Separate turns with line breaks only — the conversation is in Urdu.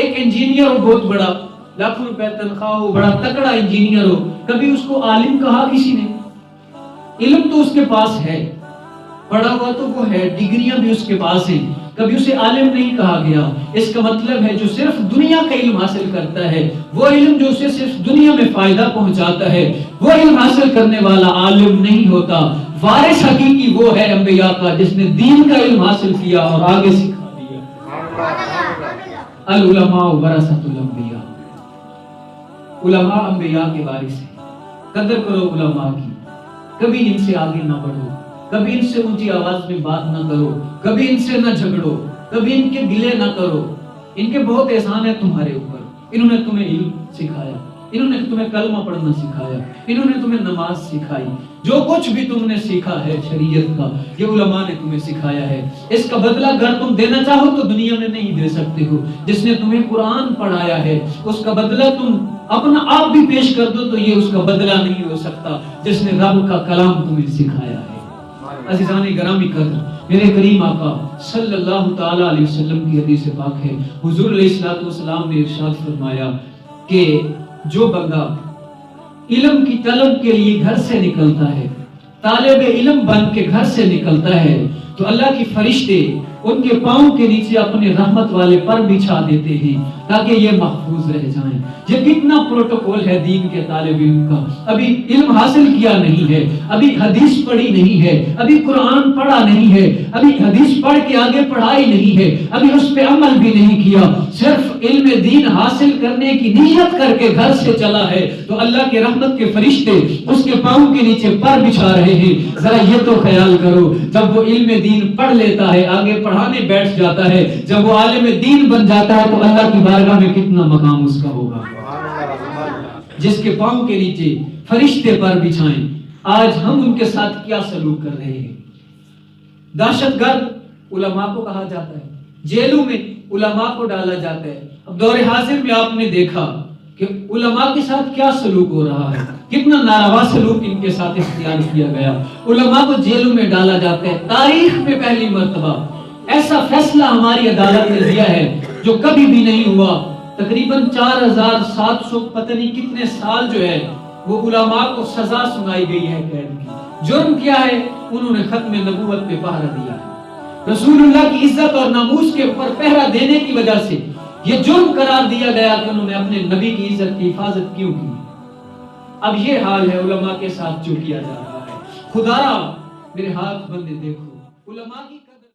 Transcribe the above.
ایک انجینئر ہو بہت بڑا، لاکھوں روپے تنخواہ ہو، بڑا تکڑا انجینئر ہو، کبھی اس کو عالم کہا کسی نے؟ علم تو اس کے پاس ہے، پڑھا ہوا تو وہ ہے، ڈگریاں بھی اس کے پاس ہیں، کبھی اسے عالم نہیں کہا گیا۔ اس کا مطلب ہے جو صرف دنیا کا علم حاصل کرتا ہے، وہ علم جو اسے صرف دنیا میں فائدہ پہنچاتا ہے، وہ علم حاصل کرنے والا عالم نہیں ہوتا۔ وارث حقیقی وہ ہے انبیاء کا جس نے دین کا علم حاصل کیا اور آگے سکھا دیا۔ العلماء ورثۃ الانبیاء، علماء انبیاء کے وارث ہیں۔ قدر کرو علماء کی، کبھی ان سے آگے نہ بڑھو، کبھی ان سے اونچی آواز میں بات نہ کرو، کبھی ان سے نہ جھگڑو، کبھی ان کے گلے نہ کرو۔ ان کے بہت احسان ہے تمہارے اوپر، انہوں نے تمہیں علم سکھایا، انہوں نے تمہیں کلمہ پڑھنا سکھایا، انہوں نے تمہیں نماز سکھائی، جو کچھ بھی تم نے سیکھا ہے شریعت کا یہ علماء نے تمہیں سکھایا ہے۔ اس کا بدلہ اگر تم دینا چاہو تو دنیا میں نہیں دے سکتے ہو۔ جس نے تمہیں قرآن پڑھایا ہے اس کا بدلہ تم اپنا آپ بھی پیش کر دو تو یہ اس کا بدلہ نہیں ہو سکتا جس نے رب کا کلام تمہیں سکھایا ہے۔ عزیزان گرامی قدر، میرے کریم آقا صلی اللہ تعالی علیہ وسلم کی حدیث پاک ہے، حضور علیہ الصلوۃ والسلام نے ارشاد فرمایا کہ جو بندہ علم کی طلب کے لیے گھر سے نکلتا ہے، طالب علم بن کے گھر سے نکلتا ہے، تو اللہ کی فرشتے ان کے پاؤں کے نیچے اپنے رحمت والے پر بچھا دیتے ہیں تاکہ یہ محفوظ رہ جائیں۔ یہ کتنا پروٹوکول ہے دین کے طالب علم کا۔ ابھی علم حاصل کیا نہیں ہے، ابھی حدیث پڑھی نہیں ہے، ابھی قرآن پڑھا نہیں ہے، ابھی حدیث پڑھ کے آگے پڑھائی نہیں ہے، ابھی اس پہ عمل بھی نہیں کیا، صرف علم دین حاصل کرنے کی نیت کر کے گھر سے چلا ہے، تو اللہ کے رحمت کے فرشتے اس کے پاؤں کے نیچے پر بچھا رہے ہیں۔ ذرا یہ تو خیال کرو، جب وہ علم دین پڑھ لیتا ہے، آگے پڑھانے بیٹھ جاتا ہے، جب وہ عالم دین بن جاتا ہے تو اللہ کی بارگاہ میں کتنا مقام اس کا ہوگا۔ جس کے پاؤں کے نیچے فرشتے پر بچھائیں، آج ہم ان کے ساتھ کیا سلوک کر رہے ہیں؟ دہشت گرد علماء کو کہا جاتا ہے، جیلوں میں علماء کو ڈالا جاتا ہے۔ اب دور حاضر میں آپ نے دیکھا کہ علماء کے ساتھ کیا سلوک ہو رہا ہے، کتنا ناروا سلوک ان کے ساتھ اختیار کیا گیا۔ علماء کو جیلوں میں ڈالا جاتا ہے۔ تاریخ میں پہلی مرتبہ ایسا فیصلہ ہماری عدالت نے دیا ہے جو کبھی بھی نہیں ہوا۔ تقریباً 4700 پتہ نہیں کتنے سال جو ہے وہ علماء کو سزا سنائی گئی ہے قید کی۔ جرم کیا ہے؟ انہوں نے ختم نبوت پہ پہرا دیا ہے۔ رسول اللہ کی عزت اور ناموس کے اوپر پہرا دینے کی وجہ سے یہ جرم قرار دیا گیا کہ انہوں نے اپنے نبی کی عزت کی حفاظت کیوں کی۔ اب یہ حال ہے علماء کے ساتھ جو کیا جا رہا ہے۔ خدا را میرے ہاتھ بندے دیکھو علماء کی